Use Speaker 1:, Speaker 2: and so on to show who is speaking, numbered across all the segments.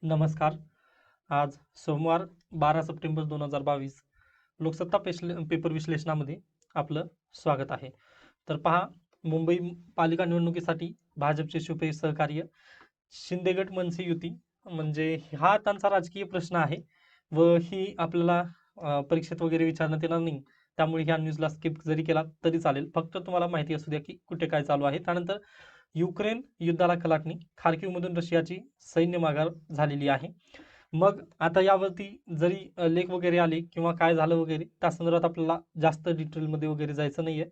Speaker 1: नमस्कार. आज सोमवार 12 सप्टेंबर 2022 लोकसत्ता पेपर विश्लेषणामध्ये आपलं स्वागत आहे. तर पहा, मुंबई पालिका निवडणुकीसाठी भाजपचे शुभे सहकार्य शिंदे गट मनसे युती म्हणजे हा त्यांचा राजकीय प्रश्न आहे व ही आपल्याला परीक्षेत वगैरे विचारण्यात येणार नाही. त्यामुळे ह्या न्यूजला स्किप जरी केला तरी चालेल. फक्त तुम्हाला माहिती असू द्या की कुठे काय चालू आहे. त्यानंतर युक्रेन युद्धाला कलाटणी, खार्किवमधून रशियाची सैन्य माघार झालेली आहे. मग आता यावरती जरी लेख वगैरे आले किंवा काय झालं वगैरे त्या संदर्भात आपल्याला जास्त डिटेलमध्ये वगैरे जायचं नाहीये.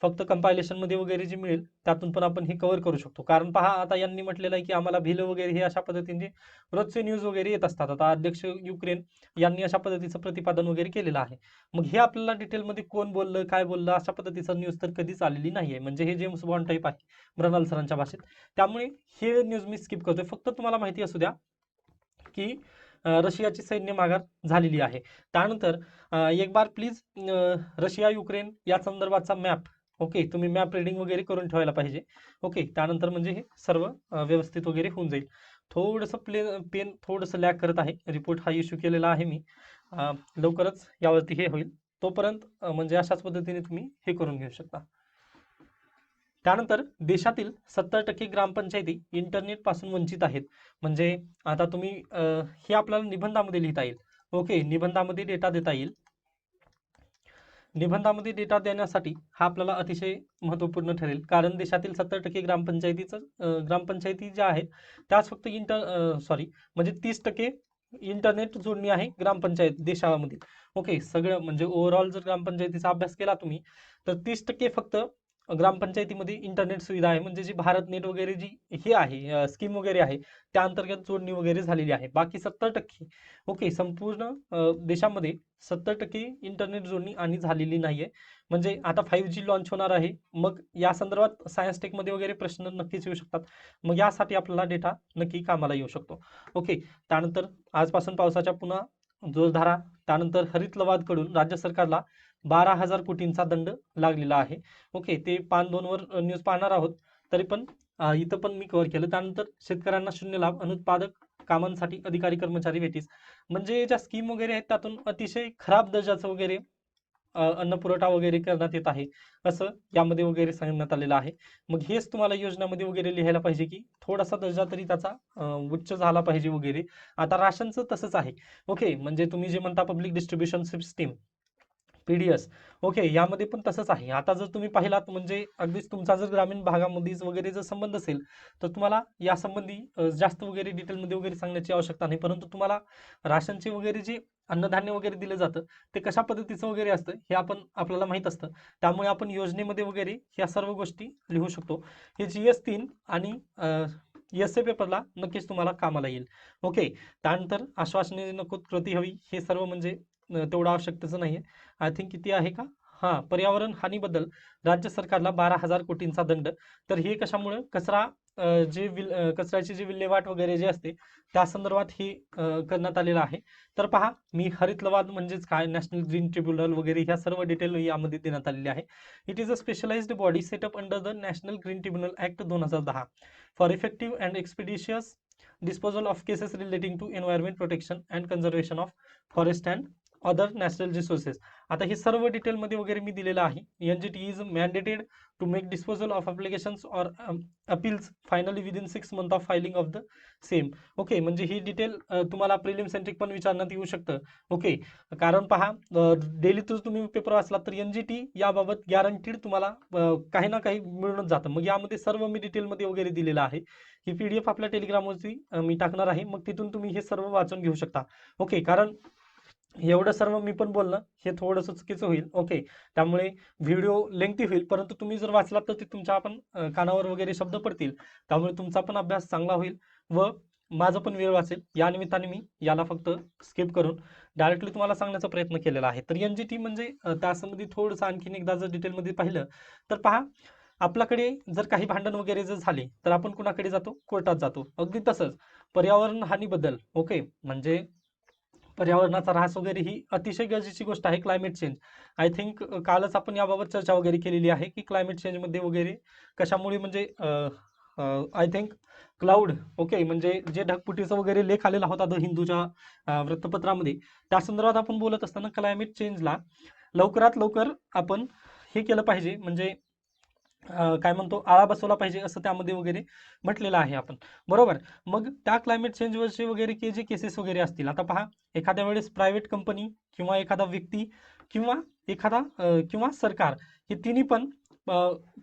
Speaker 1: फक्त कंपायलेशनमध्ये वगैरे जे मिळेल त्यातून पण आपण हे कव्हर करू शकतो. कारण पहा, आता यांनी म्हटलेलं आहे की आम्हाला भिलं वगैरे हे अशा पद्धतीने रोजचे न्यूज वगैरे येत असतात. आता अध्यक्ष युक्रेन यांनी अशा पद्धतीचं प्रतिपादन वगैरे केलेलं आहे. मग हे आपल्याला डिटेलमध्ये कोण बोललं, काय बोललं अशा पद्धतीचा न्यूज तर कधीच आलेली नाहीये. म्हणजे हे जेम्स बॉन्ड टाईप आहे मृणाल सरांच्या भाषेत. त्यामुळे हे न्यूज मी स्किप करतोय. फक्त तुम्हाला माहिती असू द्या की रशियाची सैन्य माघार झालेली आहे. त्यानंतर एक बार प्लीज रशिया युक्रेन या संदर्भाचा मॅप, ओके, तुम्ही मॅप रीडिंग वगैरे करून ठेवायला पाहिजे. ओके, त्यानंतर म्हणजे हे सर्व व्यवस्थित वगैरे होऊन जाईल. थोडंसं पेन थोडंसं लॅग करत आहे. रिपोर्ट हा इश्यू केलेला आहे मी. लवकरच यावरती हे होईल. तोपर्यंत म्हणजे अशाच पद्धतीने तुम्ही हे करून घेऊ शकता. त्यानंतर देशातील 70% ग्रामपंचायती इंटरनेट पासून वंचित आहेत. म्हणजे आता तुम्ही हे आपल्याला निबंधामध्ये लिहिता येईल. ओके, निबंधामध्ये डेटा देता येईल. निबंधामध्ये डेटा देण्यासाठी हा आपल्याला अतिशय महत्त्वपूर्ण ठरेल. कारण देशातील 70% ग्रामपंचायती ज्या आहेत त्याच फक्त म्हणजे 30% इंटरनेट जोडणी आहे ग्रामपंचायत देशामध्ये. ओके, सगळं म्हणजे ओव्हरऑल जर ग्रामपंचायतीचा अभ्यास केला तुम्ही तर 30% फक्त ग्रामपंचायतीमध्ये इंटरनेट सुविधा आहे. म्हणजे जी भारत नेट वगैरे जी हे आहे स्कीम वगैरे आहे त्या अंतर्गत जोडणी वगैरे झालेली आहे. बाकी 70%, ओके, संपूर्ण देशामध्ये 70% इंटरनेट जोडणी आणि झालेली नाहीये. म्हणजे आता 5G लॉन्च होणार आहे. मग या संदर्भात सायन्स टेकमध्ये वगैरे प्रश्न नक्कीच येऊ शकतात. मग यासाठी आपल्याला डेटा नक्की कामाला येऊ शकतो. ओके, त्यानंतर आजपासून पावसाच्या पुन्हा जोरधारा. त्यानंतर हरित लवादकडून राज्य सरकारला 12,000 कोटींचा दंड लागलेला आहे. ओके, ते पान 2 वर न्यूज पाहणार आहोत. तरी पण इथं पण मी कव्हर केलं. त्यानंतर शेतकऱ्यांना शून्य लाभ, अनुत्पादक कामांसाठी अधिकारी कर्मचारी भेटीस. म्हणजे ज्या स्कीम वगैरे आहेत त्यातून अतिशय खराब दर्जाचं वगैरे अन्न पुरवठा वगैरे करण्यात येत आहे असं यामध्ये वगैरे सांगण्यात आलेलं आहे. मग हेच तुम्हाला योजनामध्ये वगैरे लिहायला पाहिजे की थोडासा दर्जा तरी त्याचा उच्च झाला पाहिजे वगैरे. आता राशनचं तसंच आहे. ओके, म्हणजे तुम्ही जे म्हणता public distribution system, PDS, okay, यामध्ये पण तसंच आहे. आता जर तुम्ही पाहिलात म्हणजे अगदीच तुमचा जर ग्रामीण भागामध्येच वगैरे जर संबंध असेल तर तुम्हाला यासंबंधी जास्त वगैरे डिटेलमध्ये वगैरे सांगण्याची आवश्यकता नाही. परंतु तुम्हाला राशनचे वगैरे जे अन्नधान्य वगैरे दिलं जातं ते कशा पद्धतीचं वगैरे असतं हे आपल्याला माहीत असतं. त्यामुळे आपण योजनेमध्ये वगैरे ह्या सर्व गोष्टी लिहू शकतो. हे GS3 आणि एस-ए पेपरला नक्कीच तुम्हाला कामाला येईल. ओके, त्यानंतर आश्वासने नकोत कृती हवी, हे सर्व म्हणजे तेवढं आवश्यकतेचं नाहीये. आय थिंक किती आहे का? हां, पर्यावरण हानीबद्दल राज्य सरकारला 12,000 कोटींचा दंड. तर हे कशामुळं कचरा कचऱ्याची जी विल्हेवाट वगैरे जे असते त्या संदर्भात हे करण्यात आलेलं आहे. तर पहा, मी हरित लवाद म्हणजेच काय, नॅशनल ग्रीन ट्रिब्युनल वगैरे ह्या सर्व डिटेल यामध्ये देण्यात आलेली आहे. It is a specialised body setup under the national green tribunal act 2010 for effective and expeditious disposal of cases relating to environment protection and conservation of forest and other natural resources. आता हे सर्व डिटेलमध्ये वगैरे मी दिलेलं आहे. NGT is mandated to make disposal of applications or appeals finally within 6 month of filing of the same. Okay, म्हणजे ही डिटेल तुम्हाला प्रिलिम सेंट्रिक पण विचारण्यात येऊ शकतं. ओके, कारण पहा, डेली तुम्ही पेपर वाचला तर NGT याबाबत गॅरंटीड तुम्हाला काही ना काही मिळूनच जातं. मग यामध्ये सर्व मी डिटेलमध्ये वगैरे दिलेलं आहे. ही PDF आपल्या टेलिग्रामवरती मी टाकणार आहे. मग तिथून तुम्ही हे सर्व वाचून घेऊ शकता. ओके, कारण एवढं सर्व मी पण बोलणं हे थोडंसं चुकीचं होईल. ओके, त्यामुळे व्हिडिओ लेंथी होईल. परंतु तुम्ही जर वाचलात तर ते तुमच्या पण कानावर वगैरे शब्द पडतील. त्यामुळे तुमचा पण अभ्यास चांगला होईल व माझं पण वेळ वाचेल. या निमित्ताने मी याला फक्त स्किप करून डायरेक्टली तुम्हाला सांगण्याचा प्रयत्न केलेला आहे. तर NGT म्हणजे त्यासंबंधी थोडंसं आणखीन एकदा जर डिटेलमध्ये पाहिलं तर पहा, आपल्याकडे जर काही भांडण वगैरे जर झाले तर आपण कुणाकडे जातो? कोर्टात जातो. अगदी तसंच पर्यावरण हानीबद्दल, ओके, म्हणजे पर्यावरणाचा ऱ्हास वगैरे ही अतिशय गरजेची गोष्ट आहे. क्लायमेट चेंज, आय थिंक कालच आपण याबाबत चर्चा वगैरे केलेली आहे की क्लायमेट चेंजमध्ये वगैरे कशामुळे म्हणजे आय थिंक क्लाउड. ओके, म्हणजे जे ढगफुटीचा वगैरे लेख आलेला होता द हिंदूच्या वृत्तपत्रामध्ये, त्या संदर्भात आपण बोलत असताना क्लायमेट चेंजला लवकरात लवकर आपण हे केलं पाहिजे, म्हणजे काय म्हणतो, आळा बसवला पाहिजे असं त्यामध्ये वगैरे म्हटलेलं आहे आपण, बरोबर. मग त्या क्लायमेट चेंजवरचे वगैरे जे केसेस वगैरे असतील, आता पहा, एखाद्या वेळेस प्रायव्हेट कंपनी किंवा एखादा व्यक्ती किंवा किंवा सरकार, हे तिन्ही पण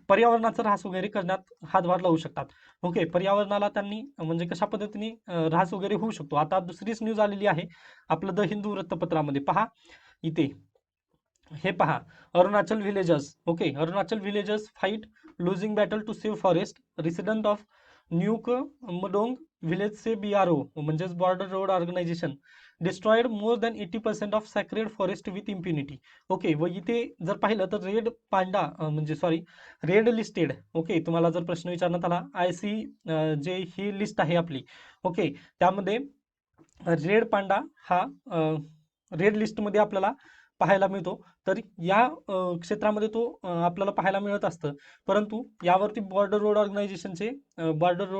Speaker 1: पर्यावरणाचा ऱ्हास वगैरे करण्यात हातभार लावू शकतात. ओके, पर्यावरणाला त्यांनी म्हणजे कशा पद्धतीने ऱ्हास वगैरे होऊ शकतो. आता दुसरीच न्यूज आलेली आहे आपलं द हिंदू वृत्तपत्रामध्ये, पहा इथे, हे पहा, Arunachal villagers. Okay, Arunachal villagers fight losing battle to save forest. Resident of Nyukmadung village say BRO म्हणजेच border road organisation destroyed more than 80% of sacred forest with impunity. Okay, व इथे जर पाहिलं तर रेड पांडा म्हणजे सॉरी रेड लिस्टेड. ओके, तुम्हाला जर प्रश्न विचारण्यात आला, IC जे ही लिस्ट आहे आपली, ओके, त्यामध्ये रेड पांडा हा रेड लिस्टमध्ये आपल्याला पाहायला मिळतो. तर या क्षेत्रामध्ये तो आपल्याला पाहायला मिळत असतं. परंतु यावरती बॉर्डर रोड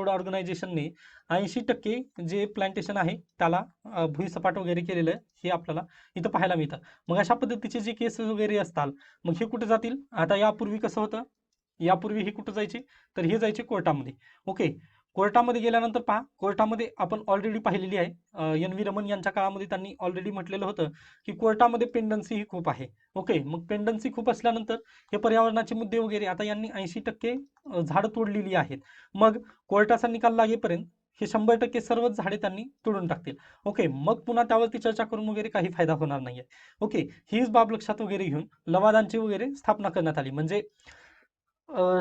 Speaker 1: ऑर्गनायझेशनने 80% जे प्लांटेशन आहे त्याला भुईसपाट वगैरे केलेलं हे आपल्याला इथं पाहायला मिळतं. मग अशा पद्धतीचे जे केसेस वगैरे असतात, मग हे कुठे जातील? आता यापूर्वी कसं होतं, यापूर्वी हे कुठं जायचे, तर हे जायचे कोर्टामध्ये. ओके, कोर्टामध्ये गेल्यानंतर पहा, कोर्टामध्ये आपण ऑलरेडी पाहिलेली आहे, NV रमन यांच्या काळामध्ये त्यांनी ऑलरेडी म्हटलेलं होतं की कोर्टामध्ये पेंडन्सी ही खूप आहे. ओके, मग पेंडन्सी खूप असल्यानंतर हे पर्यावरणाचे मुद्दे वगैरे, आता यांनी 80% झाडं तोडलेली आहेत. मग कोर्टाचा निकाल लागेपर्यंत हे 100% सर्वच झाडे त्यांनी तोडून टाकतील. ओके, मग पुन्हा त्यावरती चर्चा करून वगैरे काही फायदा होणार नाहीये. ओके, हीच बाब लक्षात वगैरे घेऊन लवादांची वगैरे स्थापना करण्यात आली, म्हणजे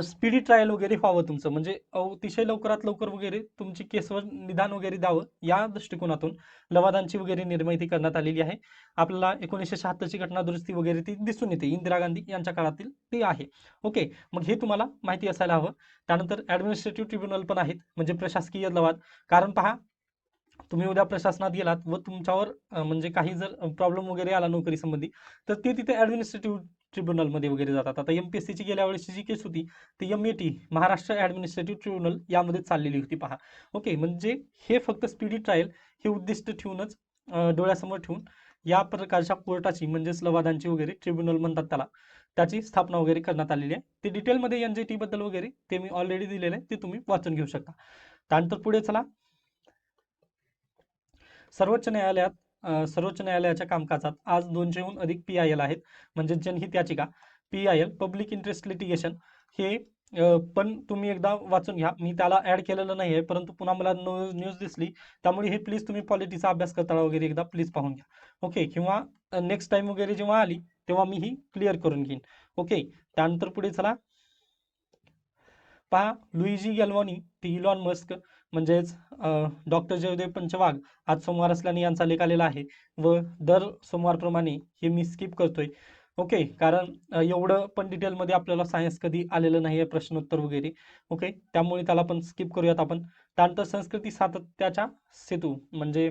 Speaker 1: स्पीडी ट्रायल वगैरे व्हावं तुमचं, म्हणजे अतिशय लवकरात लवकर वगैरे तुमची केसवर निदान वगैरे द्यावं, या दृष्टिकोनातून लवादांची वगैरे निर्मिती करण्यात आलेली आहे. आपल्याला 1976ची घटना दुरुस्ती वगैरे ती दिसून येते, इंदिरा गांधी यांच्या काळातील ती आहे. ओके, मग हे तुम्हाला माहिती असायला हवं. त्यानंतर ऍडमिनिस्ट्रेटिव्ह ट्रिब्युनल पण आहेत, म्हणजे प्रशासकीय लवाद. कारण पहा, तुम्ही उद्या प्रशासनात गेलात व तुमच्यावर म्हणजे काही जर प्रॉब्लेम वगैरे आला नोकरी संबंधी, तर ते तिथे ऍडमिनिस्ट्रेटिव्ह ट्रिब्युनलमध्ये वगैरे जातात. आता MPSCची गेल्या वेळेसची जी केस होती ती MET महाराष्ट्र ऍडमिनिस्ट्रेटिव्ह ट्रिब्युनल यामध्ये चाललेली होती, पहा. ओके, म्हणजे हे फक्त स्पीडी ट्रायल हे उद्दिष्ट ठेवूनच, डोळ्यासमोर ठेवून या प्रकारच्या कोर्टाची, म्हणजेच लवादांची वगैरे ट्रिब्युनल म्हणतात त्याला, त्याची स्थापना वगैरे करण्यात आलेली आहे. ते डिटेलमध्ये NJT बद्दल वगैरे ते मी ऑलरेडी दिलेलं आहे, ते तुम्ही वाचून घेऊ शकता. त्यानंतर पुढे चला, सर्वोच्च न्यायालयाच्या कामकाजात आज 200हून अधिक PIL आहेत, म्हणजे जनहित याचिका. PIL पब्लिक इंटरेस्ट लिटिगेशन हे पण तुम्ही एकदा वाचून घ्या. मी त्याला ऍड केलेलं नाही आहे, परंतु पुन्हा मला न्यूज दिसली, त्यामुळे हे प्लीज तुम्ही पॉलिटीचा अभ्यास करताना वगैरे एकदा प्लीज पाहून घ्या. ओके, किंवा नेक्स्ट टाइम वगैरे जेव्हा आली तेव्हा मी ही क्लिअर करून घेईन. ओके, त्यानंतर पुढे चला, पहा, लुईजी गॅल्वानी ती इलॉन मस्क म्हणजेच डॉक्टर जयदेव पंचवाघ आज सोमवार असल्याने यांचा लेख आलेला आहे, व दर सोमवारप्रमाणे हे मी स्किप करतोय. ओके, कारण एवढं पण डिटेलमध्ये आपल्याला सायन्स कधी आलेलं नाही आहे, प्रश्नोत्तर वगैरे. ओके, त्यामुळे त्याला पण स्किप करूयात आपण. त्यानंतर संस्कृती सातत्याच्या सेतू, म्हणजे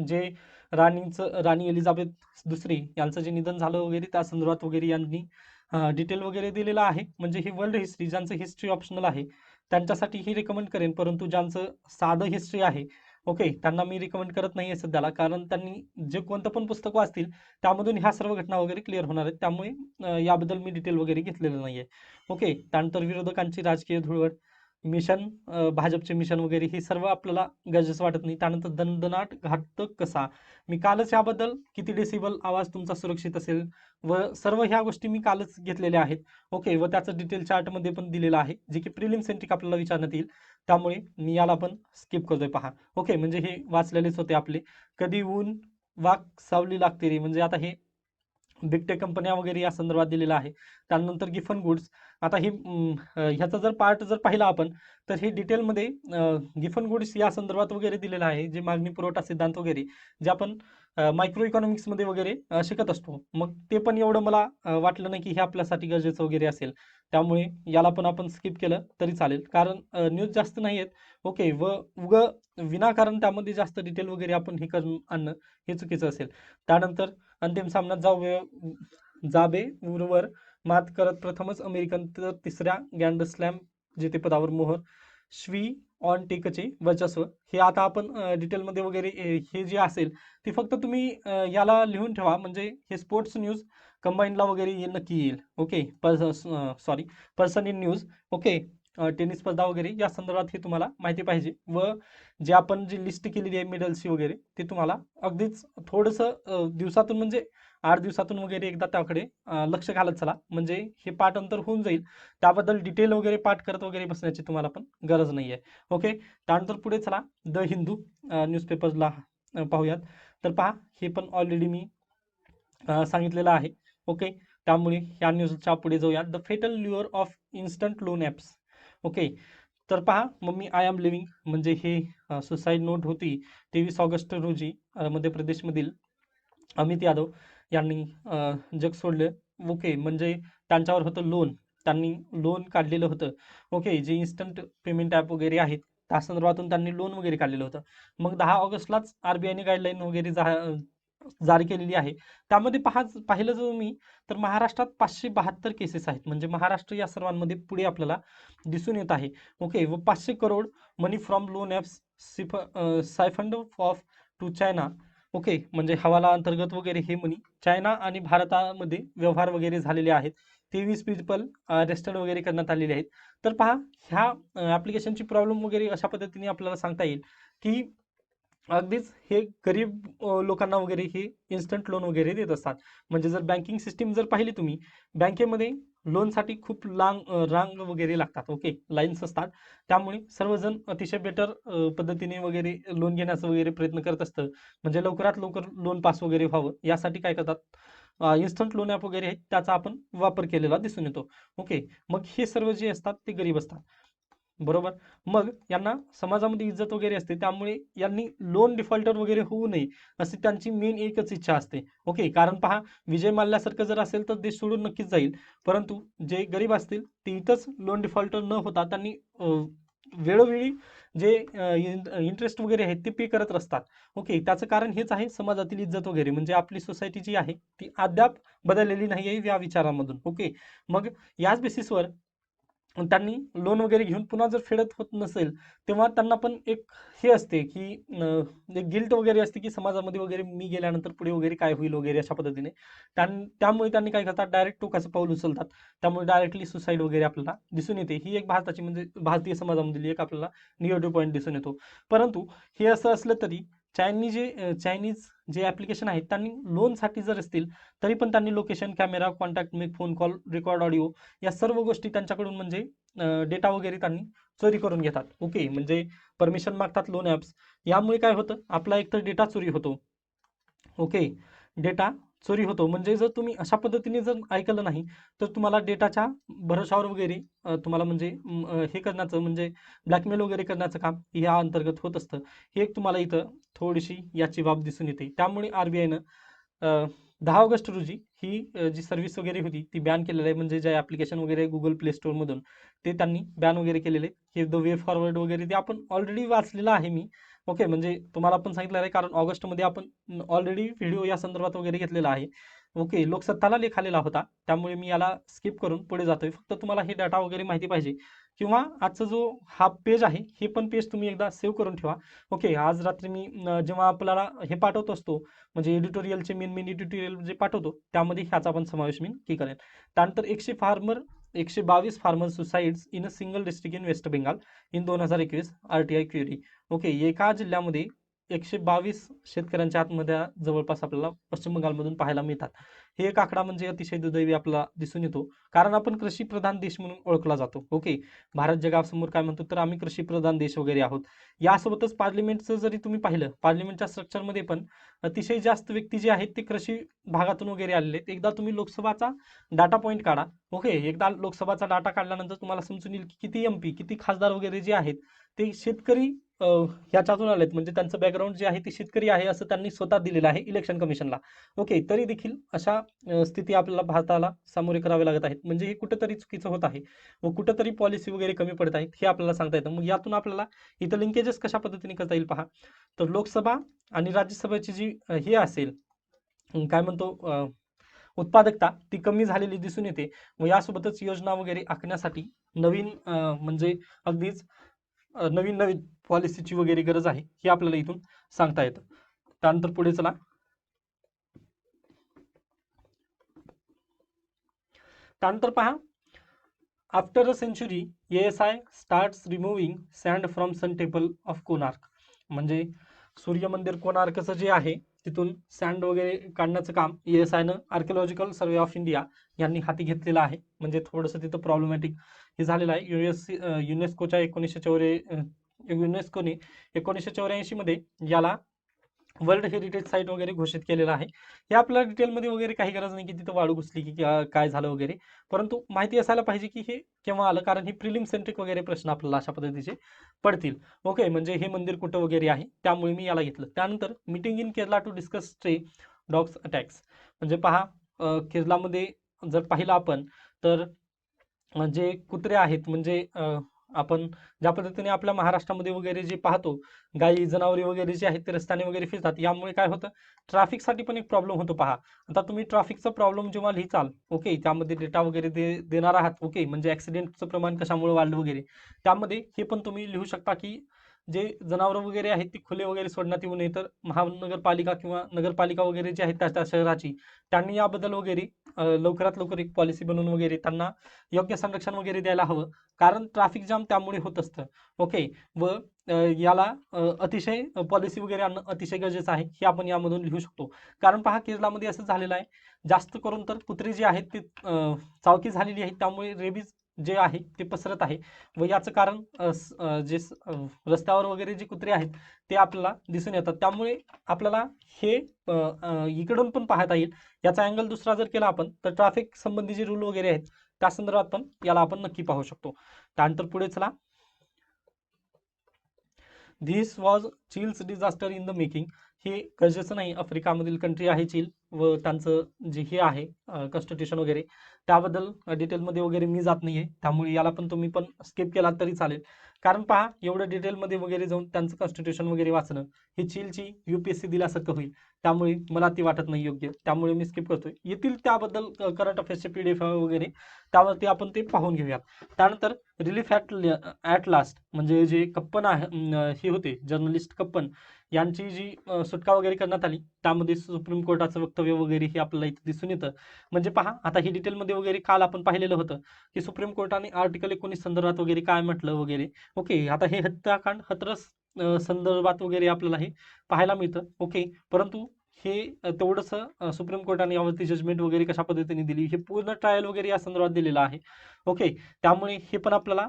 Speaker 1: जे राणी एलिझाबेथ दुसरी यांचं जे निधन झालं वगैरे त्या संदर्भात वगैरे यांनी डिटेल वगैरे दिलेलं आहे. म्हणजे ही वर्ल्ड हिस्ट्री, ज्यांचं हिस्ट्री ऑप्शनल आहे त्यांच्यासाठी ही रिकमेंड करेन, परंतु ज्यांचं साधं हिस्ट्री आहे, ओके, त्यांना मी रिकमेंड करत नाही आहे सध्याला, कारण त्यांनी जे कोणतं पण पुस्तक वाचतील त्यामधून ह्या सर्व घटना वगैरे क्लिअर होणार आहेत, त्यामुळे याबद्दल मी डिटेल वगैरे घेतलेलं नाही आहे. ओके, त्यानंतर विरोधकांची राजकीय धुळवड, मिशन, भाजपचे मिशन वगैरे हे सर्व आपल्याला गरजेचं वाटत नाही. त्यानंतर दणदणाट घातक कसा, मी कालच याबद्दल किती डेसिबल आवाज तुमचा सुरक्षित असेल व सर्व ह्या गोष्टी मी कालच घेतलेल्या आहेत. ओके, व त्याचं डिटेल चार्टमध्ये पण दिलेलं आहे, जे की प्रिलिम सेंट्रिक आपल्याला विचारण्यात येईल, त्यामुळे मी याला पण स्किप करतोय, पहा. ओके, म्हणजे हे वाचलेलेच होते आपले. कधी ऊन वाघ सावली लागते रे, म्हणजे आता हे बिग टेक कंपन्या वगैरे या संदर्भात दिलेलं आहे. त्यानंतर गिफन गुड्स, आता हे ह्याचा जर पार्ट जर पाहिला आपण तर हे डिटेलमध्ये गिफन गुड्स या संदर्भात वगैरे दिलेलं आहे, जे मागणी पुरवठा सिद्धांत वगैरे जे आपण मायक्रो इकॉनॉमिक्समध्ये वगैरे शिकत असतो. मग ते पण एवढं मला वाटलं नाही की हे आपल्यासाठी गरजेचं वगैरे असेल, त्यामुळे याला पण आपण स्किप केलं तरी चालेल, कारण न्यूज जास्त नाही आहेत. ओके, व विनाकारण त्यामध्ये जास्त डिटेल वगैरे आपण हे करून आणणं हे चुकीचं असेल. त्यानंतर अंतिम सामन्यात जाबे उरवर मात करत प्रथमच अमेरिकन तर तिसऱ्या ग्रँड स्लॅम जेते पदावर मोहर श्वी ऑन टेकचे वर्चस्व. हे आता आपण डिटेलमध्ये वगैरे हे जे असेल ते फक्त तुम्ही याला लिहून ठेवा, म्हणजे हे स्पोर्ट्स न्यूज कंबाईनला वगैरे नक्की येईल. Okay, sorry, person in news. Okay, tennis स्पर्धा वगैरे या संदर्भात हे तुम्हाला माहिती पाहिजे. व जे आपण जी लिस्ट केलेली आहे मेडल्सची वगैरे ते तुम्हाला अगदीच थोडंसं दिवसातून म्हणजे 8 दिवसातून वगैरे एकदा त्याकडे लक्ष घालत चला, म्हणजे हे पाठांतर होऊन जाईल. त्याबद्दल डिटेल वगैरे पाठ करत वगैरे बसण्याची तुम्हाला पण गरज नाही आहे. ओके, त्यानंतर पुढे चला, द हिंदू न्यूजपेपरला पाहूयात. तर पहा, हे पण ऑलरेडी मी सांगितलेलं आहे. ओके, त्यामुळे ह्या न्यूजच्या पुढे जाऊयात. The fatal lure of instant loan apps. Okay, तर पहा, मम्मी आय एम लिव्हिंग म्हणजे हे सुसाईड नोट होती 23 ऑगस्ट रोजी मध्य प्रदेशमधील अमित यादव यांनी जग सोडलं. ओके, म्हणजे त्यांच्यावर होतं लोन, त्यांनी लोन काढलेलं होतं. ओके, जे इन्स्टंट पेमेंट ॲप वगैरे आहेत त्या संदर्भातून त्यांनी लोन वगैरे काढलेलं होतं. मग 10 ऑगस्टलाच RBIने गाईडलाईन वगैरे जारी केलेली आहे. त्यामध्ये पाहिलं जर मी तर महाराष्ट्रात 572 केसेस आहेत, म्हणजे महाराष्ट्र या सर्वांमध्ये पुढे आपल्याला दिसून येत आहे. ओके, व 500 crore money from loan apps siphoned off to China. ओके, म्हणजे हवाला अंतर्गत वगैरे हे मनी चायना आणि भारतामध्ये व्यवहार वगैरे झालेले आहेत. 23 पीपल अरेस्टेड वगैरे करण्यात आलेले आहेत. तर पहा, ह्या ॲप्लिकेशनची प्रॉब्लेम वगैरे अशा पद्धतीने आपल्याला सांगता येईल की अगदीच हे गरीब लोकांना वगैरे हे इन्स्टंट लोन वगैरे देत असतात. म्हणजे जर बँकिंग सिस्टीम जर पाहिली तुम्ही, बँकेमध्ये लोनसाठी खूप रांग वगैरे लागतात. ओके, लाईन्स असतात. त्यामुळे सर्वजण अतिशय बेटर पद्धतीने वगैरे लोन घेण्याचा वगैरे प्रयत्न करत असतं, म्हणजे लवकरात लवकर लोन पास वगैरे व्हावं यासाठी काय करतात, इन्स्टंट लोन ॲप वगैरे आहेत त्याचा आपण वापर केलेला दिसून येतो. ओके, मग हे सर्व जे असतात ते गरीब असतात, बरोबर. मग यांना समाजामध्ये इज्जत वगैरे असते, त्यामुळे यांनी लोन डिफॉल्टर वगैरे होऊ नये अशी त्यांची मेन एकच इच्छा असते. ओके, कारण पहा, विजय माल्यासारखं जर असेल तर देश सोडून नक्कीच जाईल, परंतु जे गरीब असतील ते इथंच लोन डिफॉल्टर न होता त्यांनी वेळोवेळी जे इंटरेस्ट वगैरे आहेत ते पे करत असतात. ओके, त्याचं कारण हेच आहे, समाजातील इज्जत वगैरे, म्हणजे आपली सोसायटी जी आहे ती अद्याप बदललेली नाही आहे या विचारांमधून. ओके, मग याच बेसिसवर त्यांनी लोन वगैरे घेऊन पुन्हा जर फेडत होत नसेल, तेव्हा त्यांना पण एक हे असते की एक गिल्ट वगैरे असते की समाजामध्ये वगैरे मी गेल्यानंतर पुढे वगैरे काय होईल वगैरे अशा पद्धतीने. त्यामुळे त्यांनी काय करतात, डायरेक्ट टोकाचं पाऊल उचलतात. त्यामुळे डायरेक्टली सुसाईड वगैरे आपल्याला दिसून येते. ही एक भारताची म्हणजे भारतीय समाजामधली एक आपल्याला निगेटिव्ह पॉईंट दिसून येतो. परंतु हे असं असलं तरी चायनीज जे ॲप्लिकेशन आहेत त्यांनी लोनसाठी जर असतील तरी पण त्यांनी location, camera, contact, make phone call, record audio या सर्व गोष्टी त्यांच्याकडून म्हणजे डेटा वगैरे त्यांनी चोरी करून घेतात. ओके, म्हणजे परमिशन मागतात लोन ॲप्स. यामुळे काय होतं, आपला एकतर डेटा चोरी होतो. ओके, डेटा चोरी होतो, म्हणजे जर तुम्ही अशा पद्धतीने जर ऐकलं नाही तर तुम्हाला डेटाच्या भरोशावर वगैरे तुम्हाला म्हणजे हे करण्याचं म्हणजे ब्लॅकमेल वगैरे करण्याचं काम या अंतर्गत होत असतं. हे एक तुम्हाला इथं थोडीशी याची बाब दिसून येते. त्यामुळे RBIनं 10 ऑगस्ट रोजी ही जी सर्व्हिस वगैरे होती ती बॅन केलेलं आहे, म्हणजे जे ॲप्लिकेशन वगैरे गुगल प्ले स्टोअरमधून ते त्यांनी बॅन वगैरे केलेले. हे द वे फॉरवर्ड वगैरे ते आपण ऑलरेडी वाचलेलं आहे मी. ओके, म्हणजे तुम्हाला पण सांगितलं आहे, कारण ऑगस्टमध्ये आपण ऑलरेडी व्हिडिओ या संदर्भात वगैरे घेतलेला आहे. ओके, लोकसत्ताला लेख आलेला होता, त्यामुळे मी याला स्किप करून पुढे जातोय. फक्त तुम्हाला हे डाटा वगैरे माहिती पाहिजे, किंवा आजचा जो हा पेज आहे हे पण पेज तुम्ही एकदा सेव्ह करून ठेवा. ओके, आज रात्री मी जेव्हा आपल्याला हे पाठवत असतो म्हणजे एडिटोरियलचे मेन एडिटोरियल जे पाठवतो त्यामध्ये ह्याचा पण समावेश मी की करेन. त्यानंतर 122 farmer suicides in a single district in West Bengal in 2021 RTI query. Okay, एका जिल्ह्यामध्ये 122 शेतकऱ्यांच्या आत्महत्या जवळपास आपल्याला पश्चिम बंगालमधून पाहायला मिळतात. हे एक आकडा म्हणजे अतिशय दुर्दैवी आपल्याला दिसून येतो, कारण आपण कृषी प्रधान देश म्हणून ओळखला जातो. ओके, भारत जगासमोर काय म्हणतो तर आम्ही कृषी प्रधान देश वगैरे आहोत. यासोबतच पार्लिमेंटचं जरी तुम्ही पाहिलं, पार्लिमेंटच्या स्ट्रक्चरमध्ये पण अतिशय जास्त व्यक्ती जे आहेत ते कृषी भागातून वगैरे आलेले आहेत. एकदा तुम्ही लोकसभाचा डाटा पॉईंट काढा. ओके, एकदा लोकसभाचा डाटा काढल्यानंतर तुम्हाला समजून येईल की किती MP, किती खासदार वगैरे जे आहेत ते शेतकरी ह्याच्यातून आलेत, म्हणजे त्यांचं बॅकग्राऊंड जे आहे ते शेतकरी आहे असं त्यांनी स्वतः दिलेलं आहे इलेक्शन कमिशनला. ओके, तरी देखील अशा स्थिती आपल्याला भारताला सामोरे करावे लागत आहेत, म्हणजे हे कुठंतरी चुकीचं होत आहे व कुठंतरी पॉलिसी वगैरे कमी पडत आहेत हे आपल्याला सांगता येतं. मग यातून आपल्याला इथं लिंकेजेस कशा पद्धतीने करता येईल पहा. तर लोकसभा आणि राज्यसभेची जी हे असेल काय म्हणतो उत्पादकता ती कमी झालेली दिसून येते, व यासोबतच योजना वगैरे आखण्यासाठी नवीन म्हणजे अगदीच नवीन नवीन पॉलिसीची वगैरे गरज आहे हे आपल्याला इथून सांगता येतं. त्यानंतर पुढे चला. त्यानंतर पहा, after a century ASI starts removing sand from sun temple of Konark. म्हणजे सूर्य मंदिर कोणार्कचं जे आहे तिथून सँड वगैरे काढण्याचं काम ASI न आर्किओलॉजिकल सर्वे ऑफ इंडिया यांनी हाती घेतलेलं आहे. म्हणजे थोडंसं तिथं प्रॉब्लेमॅटिक हे झालेलं आहे. युनेस्कोच्या युनेस्कोने 1984 मध्ये याला वर्ल्ड हेरिटेज साईट वगैरे घोषित केलेलं आहे. हे आपल्याला डिटेलमध्ये वगैरे काही गरज नाही की तिथं वाळू घुसली की काय झालं वगैरे, परंतु माहिती असायला पाहिजे की हे केव्हा आलं, कारण हे प्रिलिम सेंट्रिक वगैरे प्रश्न आपल्याला अशा पद्धतीचे पडतील. ओके, म्हणजे हे मंदिर कुठं वगैरे आहे त्यामुळे मी याला घेतलं. त्यानंतर meeting in Kerala to discuss stray dogs attacks. म्हणजे पहा, केरलामध्ये जर पाहिलं आपण तर जे कुत्रे आहेत म्हणजे आपण ज्या पद्धतीने आपल्या महाराष्ट्रामध्ये वगैरे जे पाहतो, गायी जनावरे वगैरे जे आहेत ते रस्त्याने वगैरे फिरतात, यामुळे काय होतं, ट्रॅफिकसाठी पण एक प्रॉब्लेम होतो. पहा, आता तुम्ही ट्रॅफिकचा प्रॉब्लेम जेव्हा लिहिचाल, ओके, त्यामध्ये डेटा वगैरे देणार आहात, ओके, म्हणजे ऍक्सिडेंटचं प्रमाण कशामुळे वाढलं वगैरे, त्यामध्ये हे पण तुम्ही लिहू शकता की जे जनावरं वगैरे आहेत ती खुले वगैरे सोडण्यात येऊ नये, तर महानगरपालिका किंवा नगरपालिका वगैरे जे आहेत त्या शहराची, त्यांनी याबद्दल वगैरे लवकरात लवकर एक पॉलिसी बनवून वगैरे त्यांना योग्य संरक्षण वगैरे द्यायला हवं, कारण ट्रॅफिक जाम त्यामुळे होत असतं. ओके, व याला अतिशय पॉलिसी वगैरे आणणं अतिशय गरजेचं आहे हे आपण यामधून लिहू शकतो. कारण पहा, केरळामध्ये असं झालेलं आहे, जास्त करून तर कुत्रे जे आहेत ते चावकी झालेली आहेत, त्यामुळे रेबीज जे आहे ते पसरत आहे. व याचं कारण रस्त्यावर वगैरे जे कुत्रे आहेत ते आपल्याला दिसून येतात. त्यामुळे आपल्याला हे इकडून पण पाहता येईल. याचा अँगल दुसरा जर केला आपण तर ट्रॅफिक संबंधी जे रूल वगैरे आहेत त्या संदर्भात पण याला आपण नक्की पाहू शकतो. त्यानंतर पुढे चला. This was Chile's disaster in the making. हे गरजेचं नाही, आफ्रिकामधील कंट्री आहे चील व त्यांचं जे हे आहे कॉन्स्टिट्यूशन वगैरे, त्याबद्दल डिटेलमध्ये वगैरे मी जात नाहीये, त्यामुळे याला पण तुम्ही पण स्किप केला तरी चालेल. कारण पहा, एवढं डिटेलमध्ये वगैरे जाऊन त्यांचं कॉन्स्टिट्यूशन वगैरे वाचणं हे चीलची UPSC दिल्यासारखं होईल, त्यामुळे मला ती वाटत नाही योग्य, त्यामुळे मी स्किप करतोय. येतील त्याबद्दल करंट अफेअर्सचे PDF वगैरे, त्यावरती आपण ते पाहून घेऊयात. त्यानंतर रिलीफ ॲट लास्ट, म्हणजे जे कप्पन आहे, हे होते जर्नलिस्ट कप्पन यांची जी सुटका वगैरे करण्यात आली, त्यामध्ये सुप्रीम कोर्टाचं वक्तव्य वगैरे हे आपल्याला इथे दिसून येतं. म्हणजे पहा, आता ही डिटेलमध्ये वगैरे काल आपण पाहिलेलं होतं की सुप्रीम कोर्टाने आर्टिकल 19 संदर्भात वगैरे काय म्हटलं वगैरे. ओके, आता हे हत्याकांड हाथरस संदर्भात वगैरे आपल्याला हे पाहायला मिळतं. ओके, परंतु हे तेवढंसं सुप्रीम कोर्टाने यावरती जजमेंट वगैरे कशा पद्धतीने दिली, हे पूर्ण ट्रायल वगैरे या संदर्भात दिलेलं आहे. ओके, त्यामुळे हे पण आपल्याला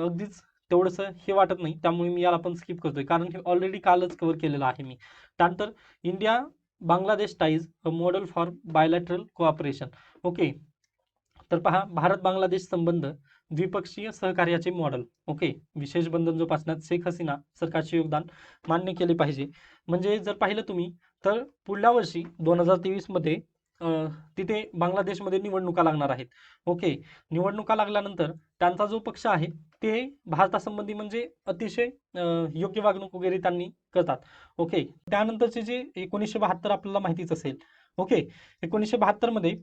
Speaker 1: अगदीच तेवढंसं हे वाटत नाही, त्यामुळे मी याला पण स्किप करतोय, कारण हे ऑलरेडी कालच कव्हर केलेलं आहे मी. त्यानंतर India Bangladesh ties a model for bilateral cooperation. Okay, तर पहा, भारत बांगलादेश संबंध द्विपक्षीय सहकार्याचे मॉडेल. ओके, विशेष बंधन जोपासण्यात शेख हसीना सरकारचे योगदान मान्य केले पाहिजे. म्हणजे जर पाहिलं तुम्ही तर पुढल्या वर्षी 2023 मध्ये तिथे बांगलादेशमध्ये निवडणुका लागणार आहेत. ओके, निवडणुका लागल्यानंतर त्यांचा जो पक्ष आहे ते भारतासंबंधी म्हणजे अतिशय योग्य वागणूक वगैरे त्यांनी करतात. ओके, त्यानंतरचे जे 1972 आपल्याला माहितीच असेल. ओके, 1972 मध्ये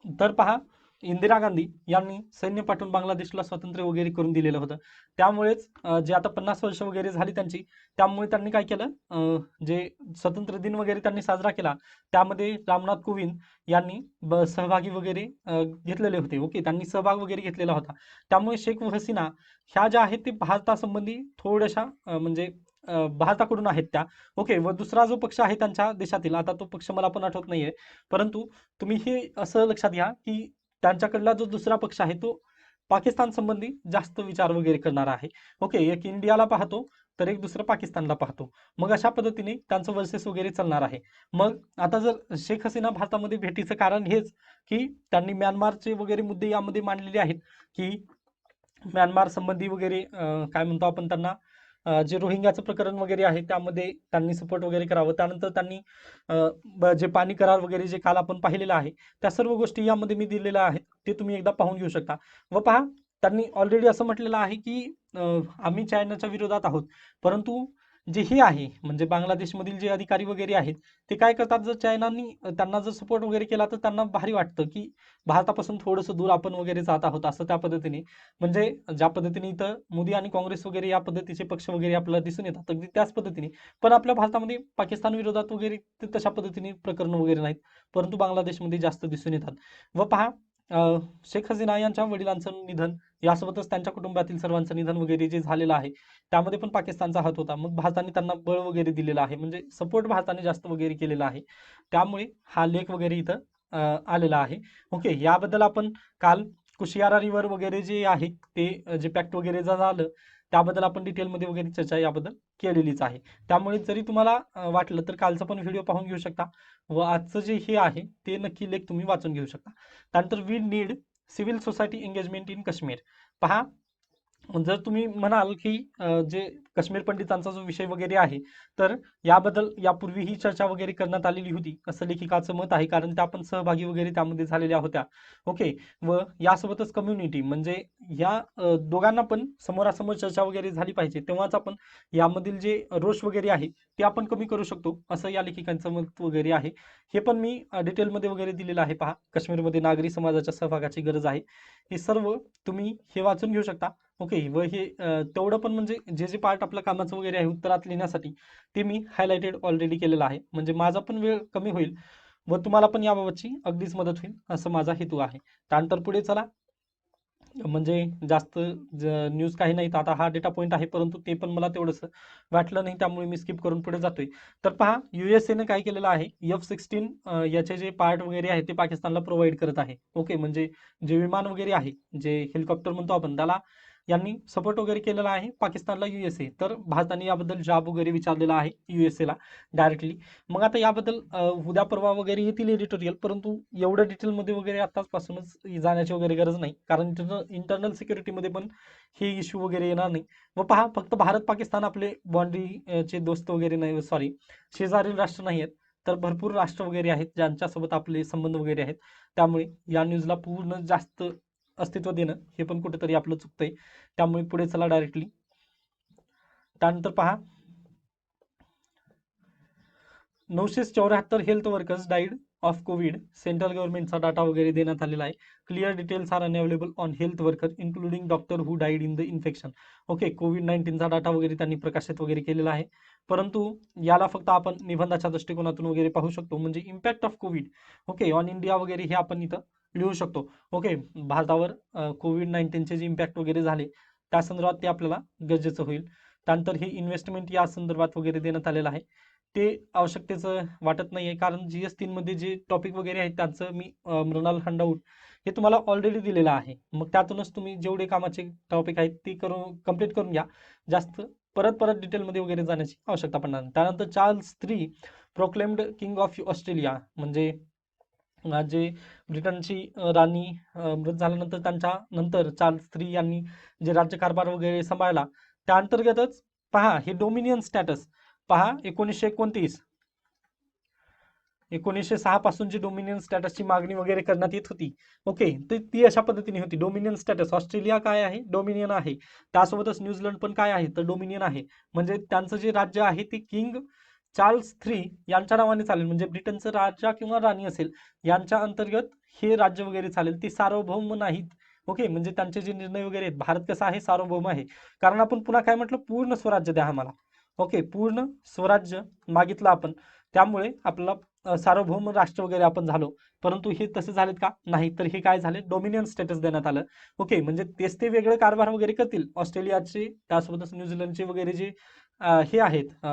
Speaker 1: तर पहा, इंदिरा गांधी यांनी सैन्य पाठवून बांगलादेशला स्वातंत्र्य वगैरे करून दिलेलं होतं. त्यामुळेच जे आता 50 वर्ष वगैरे झाली त्यांची, त्यामुळे त्यांनी काय केलं, जे स्वातंत्र्य दिन वगैरे त्यांनी साजरा केला, त्यामध्ये रामनाथ कोविंद यांनी सहभागी वगैरे घेतलेले होते. ओके, त्यांनी सहभाग वगैरे घेतलेला होता. त्यामुळे शेख हसीना ह्या ज्या आहेत ते भारतासंबंधी थोड्याशा म्हणजे भारताकडून आहेत त्या. ओके, व दुसरा जो पक्ष आहे त्यांच्या देशातील, आता तो पक्ष मला पण आठवत नाहीये, परंतु तुम्ही हे असं लक्षात घ्या की त्यांच्याकडला जो दुसरा पक्ष आहे तो पाकिस्तान संबंधी जास्त विचार वगैरे करणारा आहे. ओके, एक इंडियाला पाहतो तर एक दुसरं पाकिस्तानला पाहतो. मग अशा पद्धतीने त्यांचं वर्सेस वगैरे चालणार आहे. मग आता जर शेख हसीना भारतामध्ये भेटीचं कारण हेच की त्यांनी म्यानमारचे वगैरे मुद्दे यामध्ये मांडलेले आहेत की म्यानमार संबंधी वगैरे काय म्हणतो आपण त्यांना, जे रोहिंग्याचं प्रकरण वगैरे आहे त्यामध्ये त्यांनी सपोर्ट वगैरे करावं. त्यानंतर त्यांनी जे पाणी करार वगैरे जे काल आपण पाहिलेलं आहे, त्या सर्व गोष्टी यामध्ये मी दिलेल्या आहेत, ते तुम्ही एकदा पाहून घेऊ शकता. व पहा, त्यांनी ऑलरेडी असं म्हटलेलं आहे की आम्ही चायनाच्या विरोधात आहोत, परंतु जे हे आहे म्हणजे बांगलादेशमधील जे अधिकारी वगैरे आहेत ते काय करतात, जर चायनानी त्यांना जर सपोर्ट वगैरे केला तर त्यांना भारी वाटतं की भारतापासून थोडंसं दूर आपण वगैरे जात आहोत असं त्या पद्धतीने. म्हणजे ज्या पद्धतीने इथं मोदी आणि काँग्रेस वगैरे या पद्धतीचे पक्ष वगैरे आपल्याला दिसून येतात अगदी त्याच पद्धतीने. पण आपल्या भारतामध्ये पाकिस्तान विरोधात वगैरे ते तशा पद्धतीने प्रकरण वगैरे नाहीत, परंतु बांगलादेशमध्ये जास्त दिसून येतात. व पहा, शेख हसीना यांच्या वडिलांचं निधन यासोबतच त्यांच्या कुटुंबातील सर्वांचं निधन वगैरे जे झालेलं आहे त्यामध्ये पण पाकिस्तानचा हात होता. मग भारताने त्यांना बळ वगैरे दिलेलं आहे, म्हणजे सपोर्ट भारताने जास्त वगैरे केलेला आहे. त्यामुळे हा लेख वगैरे इथं आलेला आहे. ओके, याबद्दल आपण काल कुशियारा रिव्हर वगैरे जे आहे ते जे पॅक्ट वगैरे झालं त्याबद्दल आपण डिटेलमध्ये वगैरे चर्चा याबद्दल केलेलीच आहे. त्यामुळे जरी तुम्हाला वाटलं तर कालचा पण व्हिडिओ पाहून घेऊ शकता व आजचं जे हे आहे ते नक्की लेख तुम्ही वाचून घेऊ शकता. त्यानंतर we need civil society engagement in Kashmir. पहा, जर तुम्ही म्हणाल की जे काश्मीर पंडितांचा जो विषय वगैरे आहे तर याबद्दल यापूर्वी ही चर्चा वगैरे करण्यात आलेली होती असं लेखिकाचं मत आहे, कारण त्या पण सहभागी वगैरे त्यामध्ये झालेल्या होत्या. ओके, व यासोबतच कम्युनिटी म्हणजे या दोघांना पण समोरासमोर चर्चा वगैरे झाली पाहिजे, तेव्हाच आपण यामधील जे रोष वगैरे आहे ते आपण कमी करू शकतो असं या लेखिकांचं मत वगैरे आहे. हे पण मी डिटेलमध्ये वगैरे दिलेलं आहे. पहा, काश्मीरमध्ये नागरी समाजाच्या सहभागाची गरज आहे, हे सर्व तुम्ही हे वाचून घेऊ शकता. ओके, व हे तेवढं पण म्हणजे जे जे पार्ट आपलं कामाचं वगैरे आहे उत्तरात लिहिण्यासाठी ते मी हायलाइटेड ऑलरेडी केलेलं आहे, म्हणजे माझा पण वेळ कमी होईल व तुम्हाला पण याबाबतची अगदीच मदत होईल असं माझा हेतू आहे. त्यानंतर पुढे चला, म्हणजे जास्त न्यूज काही नाहीत. आता हा डेटा पॉईंट आहे परंतु ते पण मला तेवढंसं वाटलं नाही त्यामुळे मी स्किप करून पुढे जातोय. तर पहा, युएसएने काय केलेलं आहे, F-16 याचे जे पार्ट वगैरे आहे ते पाकिस्तानला प्रोव्हाइड करत आहे. ओके, म्हणजे जे विमान वगैरे आहे, जे हेलिकॉप्टर म्हणतो आपण त्याला, यांनी सपोर्ट वगैरे केलेला आहे पाकिस्तानला युएसए. तर भारताने याबद्दल जाब वगैरे विचारलेला आहे युएसएला डायरेक्टली. मग आता याबद्दल उद्या परवा वगैरे येतील एडिटोरियल, परंतु एवढं डिटेलमध्ये वगैरे आताचपासूनच जाण्याची वगैरे गरज नाही, कारण इंटरनल सिक्युरिटीमध्ये पण हे इश्यू वगैरे येणार नाही. व पहा, फक्त भारत पाकिस्तान आपले बॉन्ड्री चे दोस्त वगैरे नाही, सॉरी, शेजारील राष्ट्र नाही आहेत, तर भरपूर राष्ट्र वगैरे आहेत ज्यांच्यासोबत आपले संबंध वगैरे आहेत. त्यामुळे या न्यूजला पूर्ण जास्त अस्तित्व देणं हे पण कुठेतरी आपलं चुकतंय. त्यामुळे पुढे चला डायरेक्टली. त्यानंतर पहा, 974 health workers died of covid. Central गव्हर्नमेंटचा डाटा वगैरे देण्यात आलेला आहे. Clear details are unavailable on health worker including doctor who died in the infection. Okay, कोविड-19चा डाटा वगैरे त्यांनी प्रकाशित वगैरे केलेला आहे, परंतु याला फक्त आपण निबंधाच्या दृष्टिकोनातून वगैरे पाहू शकतो, म्हणजे impact of Covid okay on India वगैरे हे आपण इथं लिहू शकतो. ओके, भारतावर कोविड-19चे जे इम्पॅक्ट वगैरे झाले त्या संदर्भात ते आपल्याला गरजेचं होईल. त्यानंतर हे इन्व्हेस्टमेंट या संदर्भात वगैरे देण्यात आलेलं आहे. ते आवश्यकतेचं वाटत नाही आहे, कारण GS3 मध्ये जे टॉपिक वगैरे आहेत त्याचं मी मृणाल हंडाऊट हे तुम्हाला ऑलरेडी दिलेलं आहे. मग त्यातूनच तुम्ही जेवढे कामाचे टॉपिक आहेत ते कम्प्लीट करून घ्या. जास्त परत परत डिटेलमध्ये वगैरे जाण्याची आवश्यकता पडणार नाही. त्यानंतर Charles III proclaimed king of Australia, म्हणजे जे ब्रिटनची राणी मृत झाल्यानंतर त्यांच्या नंतर चार्ल्स III यांनी जे राज्यकारभार वगैरे सांभाळला त्या अंतर्गतच पहा हे डोमिनियन स्टॅटस. पहा, 1906 पासून जी डोमिनियन स्टॅटसची मागणी वगैरे करण्यात येत होती, ओके, तर ती अशा पद्धतीने होती. डोमिनियन स्टॅटस ऑस्ट्रेलिया काय आहे, डोमिनियन आहे. त्यासोबतच न्यूझीलंड पण काय आहे तर डोमिनियन आहे. म्हणजे त्यांचं जे राज्य आहे ते किंग चार्ल्स III यांच्या नावाने चालेल, म्हणजे ब्रिटनचं राजा किंवा राणी असेल यांच्या अंतर्गत हे राज्य वगैरे चालेल, ते सार्वभौम नाहीत. ओके, म्हणजे त्यांचे जे निर्णय वगैरे आहेत, भारत कसा आहे सार्वभौम आहे, कारण आपण पुन्हा काय म्हटलं, पूर्ण स्वराज्य द्या आम्हाला. ओके, पूर्ण स्वराज्य मागितलं आपण, त्यामुळे आपल्याला सार्वभौम राष्ट्र वगैरे आपण झालो. परंतु हे तसे झालेत का, नाही, तर हे काय झाले, डोमिनियन स्टेटस देण्यात आलं. ओके, म्हणजे तेच ते वेगळे कारभार वगैरे करतील ऑस्ट्रेलियाचे, त्यासोबतच न्यूझीलंडचे वगैरे जे हे आहेत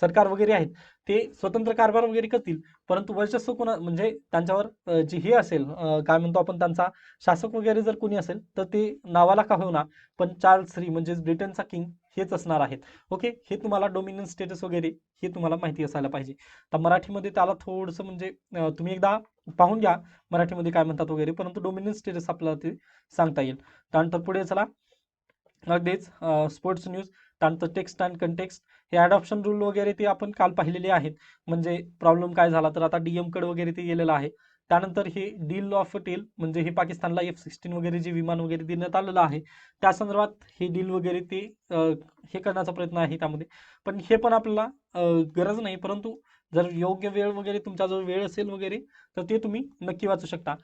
Speaker 1: सरकार वगैरे आहेत ते स्वतंत्र कारभार वगैरे करतील, परंतु वर्चस्व कोणा म्हणजे त्यांच्यावर जे हे असेल काय म्हणतो आपण त्यांचा शासक वगैरे जर कोणी असेल तर ते नावाला का होईना पण चार्ल्स III म्हणजे ब्रिटनचा किंग हेच असणार आहेत. ओके, हे तुम्हाला डोमिनियन स्टेटस वगैरे हे तुम्हाला माहिती असायला पाहिजे. तर मराठीमध्ये त्याला थोडंसं म्हणजे तुम्ही एकदा पाहून घ्या मराठीमध्ये काय म्हणतात वगैरे, परंतु डोमिनियन स्टेटस आपल्याला ते सांगता येईल. त्यानंतर पुढे चला, अगदीच स्पोर्ट्स न्यूज. त्यानंतर टेक्स्ट अँड कंटेक्स्ट हे अडॉप्शन रूल वगैरे ते आपण काल पाहिलेले आहेत. म्हणजे प्रॉब्लेम काय झाला तर आता DM कडे वगैरे ते गेलेलं आहे, त्यानंतर हे डील ऑफ टेल म्हणजे हे पाकिस्तानला F-16 वगैरे जे विमान वगैरे देण्यात आलेलं आहे त्या संदर्भात हे डील वगैरे ते हे करण्याचा प्रयत्न आहे त्यामध्ये. पण हे पण आपल्याला गरज नाही, परंतु जर योग्य वेळ वगैरे तुमच्याजवळ वेळ असेल वगैरे तर ते तुम्ही नक्की वाचू शकता.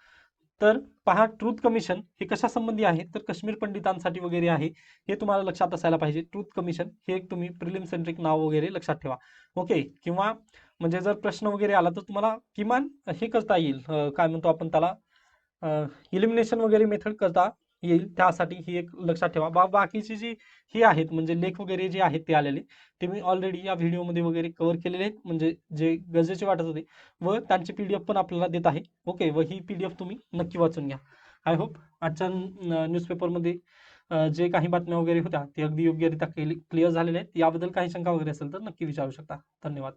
Speaker 1: तर पहा, ट्रूथ कमिशन हे कशा संबंधी आहे तर काश्मीर पंडितांसाठी वगैरे आहे, हे तुम्हाला लक्षात असायला पाहिजे. ट्रूथ कमिशन हे एक तुम्ही प्रिलिम सेंट्रिक नाव वगैरे लक्षात ठेवा. ओके. किंवा म्हणजे जर प्रश्न वगैरे आला तर तुम्हाला किमान हे करता येईल, काय म्हणतो आपण त्याला, इलिमिनेशन वगैरे मेथड करता येईल, त्यासाठी ही एक लक्षात ठेवा. बाकीची जी ही आहेत म्हणजे लेख वगैरे जे आहेत ते आलेले ते मी ऑलरेडी या व्हिडिओमध्ये वगैरे कव्हर केलेले आहेत, म्हणजे जे गरजेचे वाटत होते, व त्यांची PDF पण आपल्याला देत आहे. ओके. व ही PDF तुम्ही नक्की वाचून घ्या. आय होप आजच्या न्यूजपेपरमध्ये जे काही बातम्या वगैरे होत्या ते अगदी योग्यरित्या क्लिअर झालेल्या आहेत. याबद्दल काही शंका वगैरे असेल तर नक्की विचारू शकता. धन्यवाद.